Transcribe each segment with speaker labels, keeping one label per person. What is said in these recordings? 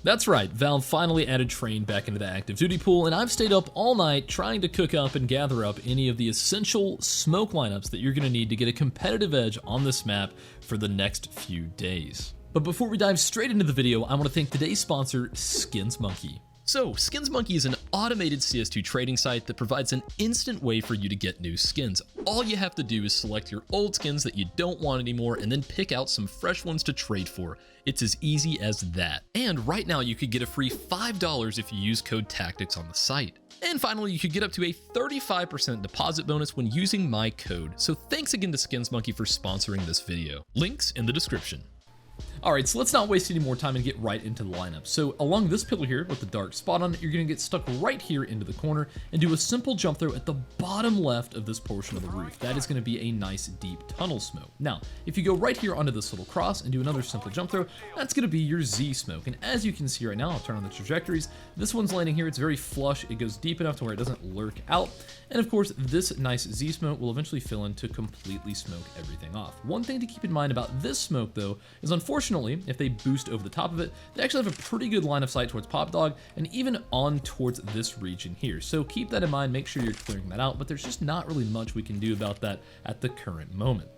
Speaker 1: That's right, Valve finally added Train back into the active duty pool, and I've stayed up all night trying to cook up and gather up any of the essential smoke lineups that you're going to need to get a competitive edge on this map for the next few days. But before we dive straight into the video, I want to thank today's sponsor, SkinsMonkey. So, SkinsMonkey is an automated CS2 trading site that provides an instant way for you to get new skins. All you have to do is select your old skins that you don't want anymore and then pick out some fresh ones to trade for. It's as easy as that. And right now you could get a free $5 if you use code TACTICS on the site. And finally, you could get up to a 35% deposit bonus when using my code. So thanks again to SkinsMonkey for sponsoring this video. Links in the description. Alright, so let's not waste any more time and get right into the lineup. So along this pillar here with the dark spot on it, you're going to get stuck right here into the corner and do a simple jump throw at the bottom left of this portion of the roof. That is going to be a nice deep tunnel smoke. Now, if you go right here onto this little cross and do another simple jump throw, that's going to be your Z smoke. And as you can see right now, I'll turn on the trajectories. This one's landing here. It's very flush. It goes deep enough to where it doesn't lurk out. And of course, this nice Z smoke will eventually fill in to completely smoke everything off. One thing to keep in mind about this smoke though, is unfortunately, if they boost over the top of it, they actually have a pretty good line of sight towards Pop Dog and even on towards this region here. So keep that in mind, make sure you're clearing that out, but there's just not really much we can do about that at the current moment.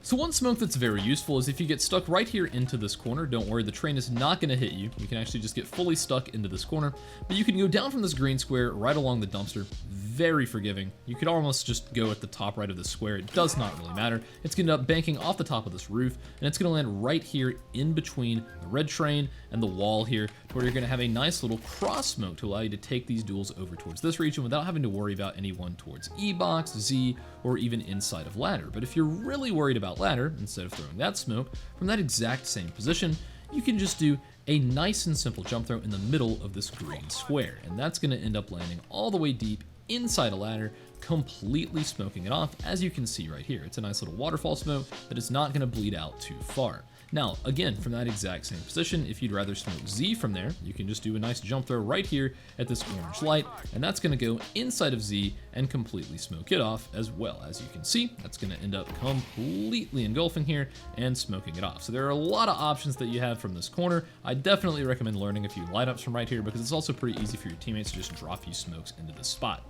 Speaker 1: So one smoke that's very useful is if you get stuck right here into this corner, don't worry, the train is not going to hit you. You can actually just get fully stuck into this corner, but you can go down from this green square right along the dumpster. Very forgiving. You could almost just go at the top right of the square. It does not really matter. It's going to end up banking off the top of this roof, and it's going to land right here in between the red train and the wall here, where you're going to have a nice little cross smoke to allow you to take these duels over towards this region without having to worry about anyone towards E-Box, Z, or even inside of ladder. But if you're really worried about ladder, instead of throwing that smoke, from that exact same position, you can just do a nice and simple jump throw in the middle of this green square, and that's going to end up landing all the way deep inside a ladder, completely smoking it off. As you can see right here, it's a nice little waterfall smoke that is not going to bleed out too far. Now, again, from that exact same position, if you'd rather smoke Z from there, you can just do a nice jump throw right here at this orange light, and that's going to go inside of Z and completely smoke it off as well. As you can see, that's going to end up completely engulfing here and smoking it off. So there are a lot of options that you have from this corner. I definitely recommend learning a few lineups from right here because it's also pretty easy for your teammates to just drop you smokes into this spot.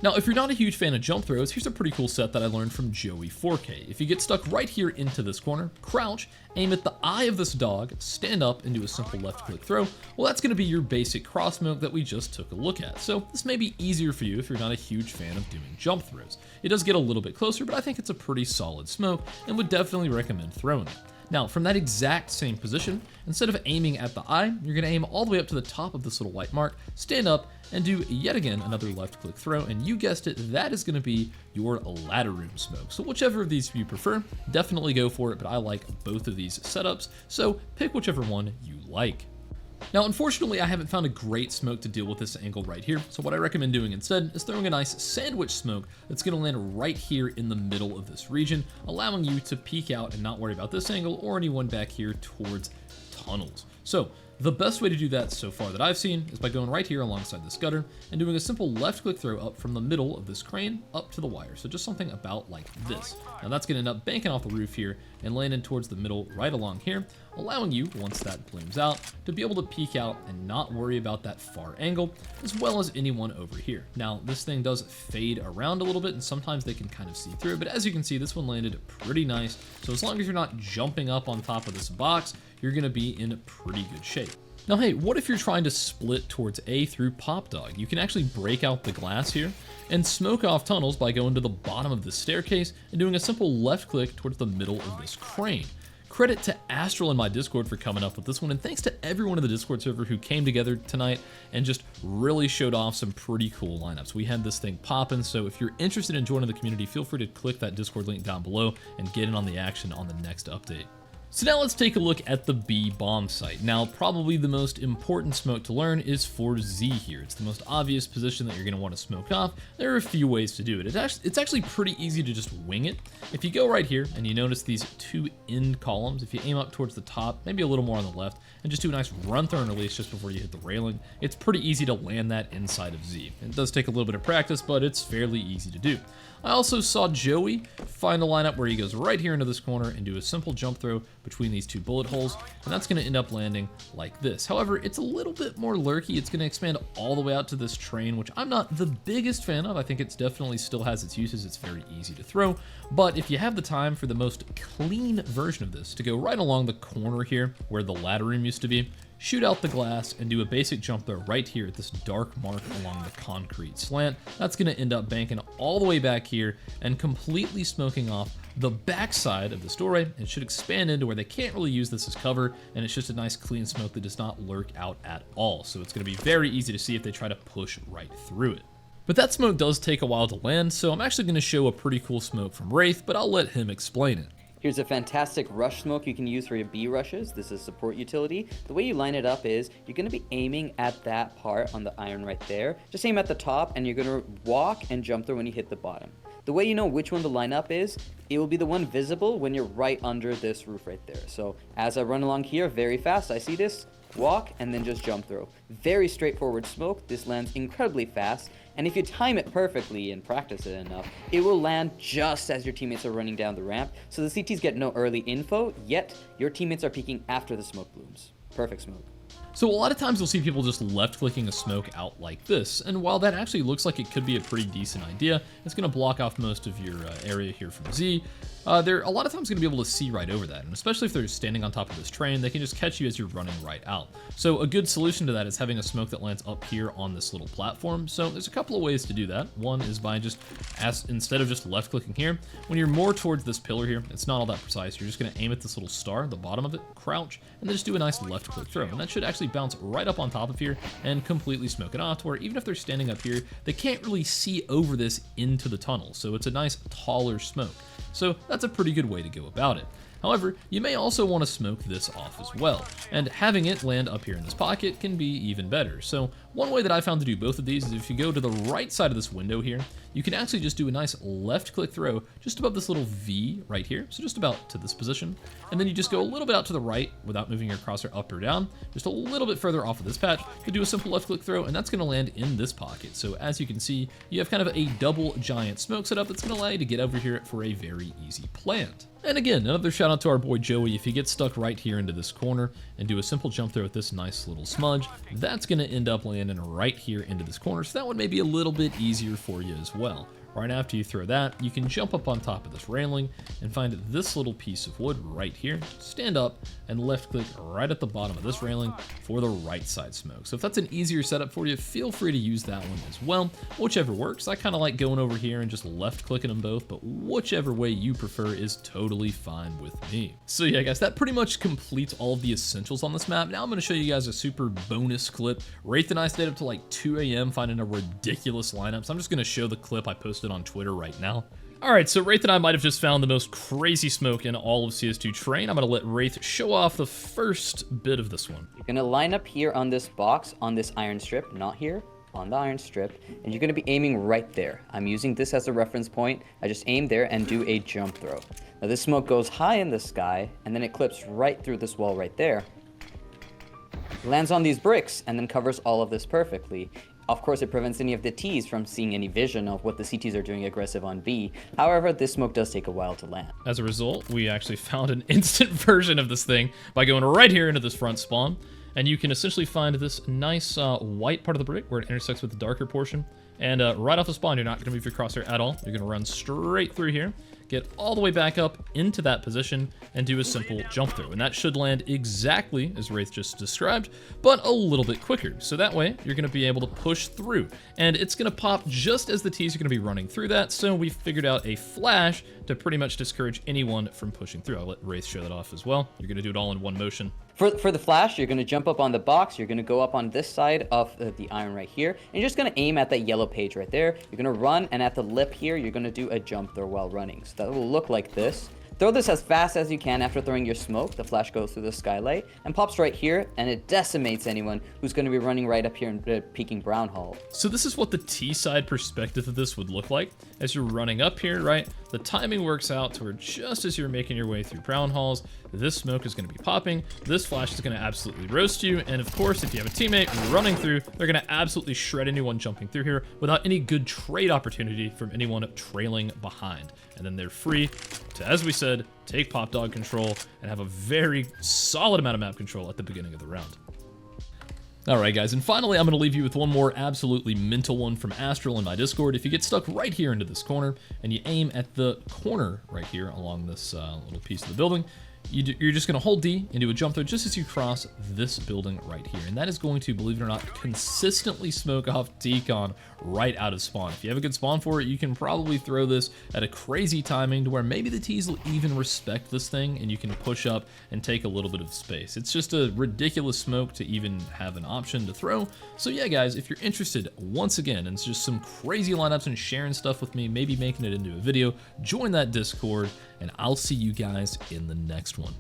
Speaker 1: Now, if you're not a huge fan of jump throws, here's a pretty cool set that I learned from Joey 4K. If you get stuck right here into this corner, crouch, aim at the eye of this dog, stand up, and do a simple left click throw, well, that's going to be your basic cross smoke that we just took a look at. So this may be easier for you if you're not a huge fan of doing jump throws. It does get a little bit closer, but I think it's a pretty solid smoke and would definitely recommend throwing it. Now, from that exact same position, instead of aiming at the eye, you're going to aim all the way up to the top of this little white mark, stand up, and do yet again another left click throw, and you guessed it, that is going to be your ladder room smoke. So whichever of these you prefer, definitely go for it, but I like both of these setups, so pick whichever one you like. Now, unfortunately, I haven't found a great smoke to deal with this angle right here, so what I recommend doing instead is throwing a nice sandwich smoke that's going to land right here in the middle of this region, allowing you to peek out and not worry about this angle or anyone back here towards tunnels. So the best way to do that so far that I've seen is by going right here alongside this gutter and doing a simple left click throw up from the middle of this crane up to the wire. So just something about like this. Now that's going to end up banking off the roof here and landing towards the middle right along here, allowing you, once that blooms out, to be able to peek out and not worry about that far angle, as well as anyone over here. Now, this thing does fade around a little bit, and sometimes they can kind of see through it, but as you can see, this one landed pretty nice. So as long as you're not jumping up on top of this box, you're going to be in pretty good shape. Now, hey, what if you're trying to split towards A through Pop Dog? You can actually break out the glass here and smoke off tunnels by going to the bottom of this staircase and doing a simple left click towards the middle of this crane. Credit to Astral in my Discord for coming up with this one, and thanks to everyone in the Discord server who came together tonight and just really showed off some pretty cool lineups. We had this thing popping, so if you're interested in joining the community, feel free to click that Discord link down below and get in on the action on the next update. So now let's take a look at the B bomb site. Now, probably the most important smoke to learn is for Z here. It's the most obvious position that you're going to want to smoke off. There are a few ways to do it. It's actually pretty easy to just wing it. If you go right here and you notice these two end columns, if you aim up towards the top, maybe a little more on the left, and just do a nice run throw and release just before you hit the railing, it's pretty easy to land that inside of Z. It does take a little bit of practice, but it's fairly easy to do. I also saw Joey find a lineup where he goes right here into this corner and do a simple jump throw between these two bullet holes, and that's going to end up landing like this. However, it's a little bit more lurky. It's going to expand all the way out to this train, which I'm not the biggest fan of. I think it's definitely still has its uses. It's very easy to throw, but if you have the time for the most clean version of this, to go right along the corner here where the ladder room used to be, shoot out the glass and do a basic jump throw right here at this dark mark along the concrete slant. That's going to end up banking all the way back here and completely smoking off the backside of this doorway. It should expand into where they can't really use this as cover, and it's just a nice clean smoke that does not lurk out at all. So it's going to be very easy to see if they try to push right through it. But that smoke does take a while to land, so I'm actually going to show a pretty cool smoke from Wraith, but I'll let him explain it.
Speaker 2: Here's a fantastic rush smoke you can use for your B rushes. This is support utility. The way you line it up is you're going to be aiming at that part on the iron right there. Just aim at the top, and you're going to walk and jump through when you hit the bottom. The way you know which one to line up is, it will be the one visible when you're right under this roof right there. So as I run along here very fast, I see this, walk, and then just jump through. Very straightforward smoke. This lands incredibly fast. And if you time it perfectly and practice it enough, it will land just as your teammates are running down the ramp. So the CTs get no early info, yet your teammates are peeking after the smoke blooms. Perfect smoke.
Speaker 1: So a lot of times you'll see people just left-clicking a smoke out like this, and while that actually looks like it could be a pretty decent idea, it's going to block off most of your area here from Z. They're a lot of times going to be able to see right over that, and especially if they're standing on top of this train, they can just catch you as you're running right out. So a good solution to that is having a smoke that lands up here on this little platform. So there's a couple of ways to do that. One is by just, instead of just left-clicking here, when you're more towards this pillar here, it's not all that precise, you're just going to aim at this little star, the bottom of it, crouch, and then just do a nice left-click throw, and that should actually bounce right up on top of here and completely smoke it off, to where even if they're standing up here, they can't really see over this into the tunnel. So it's a nice taller smoke. So that's a pretty good way to go about it. However, you may also want to smoke this off as well, and having it land up here in this pocket can be even better. So one way that I found to do both of these is if you go to the right side of this window here, you can actually just do a nice left click throw just above this little V right here, so just about to this position, and then you just go a little bit out to the right without moving your crosshair up or down, just a little bit further off of this patch, you do a simple left click throw, and that's going to land in this pocket. So as you can see, you have kind of a double giant smoke setup that's going to allow you to get over here for a very easy plant. And again, another shout out to our boy Joey. If he gets stuck right here into this corner and do a simple jump throw with this nice little smudge, that's going to end up landing right here into this corner. So that one may be a little bit easier for you as well. Right after you throw that, you can jump up on top of this railing and find this little piece of wood right here, stand up, and left click right at the bottom of this railing for the right side smoke. So if that's an easier setup for you, feel free to use that one as well. Whichever works. I kind of like going over here and just left clicking them both, but whichever way you prefer is totally fine with me. So yeah, guys, that pretty much completes all of the essentials on this map. Now I'm going to show you guys a super bonus clip. Wraith and I stayed up till like 2 a.m. finding a ridiculous lineup, so I'm just going to show the clip I posted on Twitter right now. Alright, so Wraith and I might have just found the most crazy smoke in all of CS2 Train. I'm going to let Wraith show off the first bit of this one.
Speaker 2: You're going to line up here on this box, on this iron strip, not here, on the iron strip, and you're going to be aiming right there. I'm using this as a reference point. I just aim there and do a jump throw. Now this smoke goes high in the sky, and then it clips right through this wall right there. It lands on these bricks, and then covers all of this perfectly. Of course, it prevents any of the Ts from seeing any vision of what the CTs are doing aggressive on B. However, this smoke does take a while to land.
Speaker 1: As a result, we actually found an instant version of this thing by going right here into this front spawn. And you can essentially find this nice white part of the brick where it intersects with the darker portion. And right off the spawn, you're not going to move your crosshair at all. You're going to run straight through here, get all the way back up into that position, and do a simple jump through. And that should land exactly as Wraith just described, but a little bit quicker. So that way, you're going to be able to push through. And it's going to pop just as the Ts are going to be running through that, so we figured out a flash to pretty much discourage anyone from pushing through. I'll let Wraith show that off as well. You're going to do it all in one motion.
Speaker 2: For the flash, you're going to jump up on the box, you're going to go up on this side of the iron right here, and you're just going to aim at that yellow page right there. You're going to run, and at the lip here, you're going to do a jump throw while running. So that will look like this. Throw this as fast as you can after throwing your smoke. The flash goes through the skylight and pops right here, and it decimates anyone who's going to be running right up here and peeking Brown Hall.
Speaker 1: So this is what the T-side perspective of this would look like. As you're running up here, right, the timing works out to where just as you're making your way through Brown Halls, this smoke is going to be popping, this flash is going to absolutely roast you, and of course, if you have a teammate running through, they're going to absolutely shred anyone jumping through here without any good trade opportunity from anyone trailing behind. And then they're free to, as we said, take pop dog control and have a very solid amount of map control at the beginning of the round. Alright guys, and finally I'm going to leave you with one more absolutely mental one from Astral in my Discord. If you get stuck right here into this corner, and you aim at the corner right here along this little piece of the building, you're just going to hold D and do a jump throw just as you cross this building right here. And that is going to, believe it or not, consistently smoke off decon right out of spawn. If you have a good spawn for it, you can probably throw this at a crazy timing to where maybe the T's will even respect this thing and you can push up and take a little bit of space. It's just a ridiculous smoke to even have an option to throw. So yeah guys, if you're interested once again in just some crazy lineups and sharing stuff with me, maybe making it into a video, join that Discord, and I'll see you guys in the next one.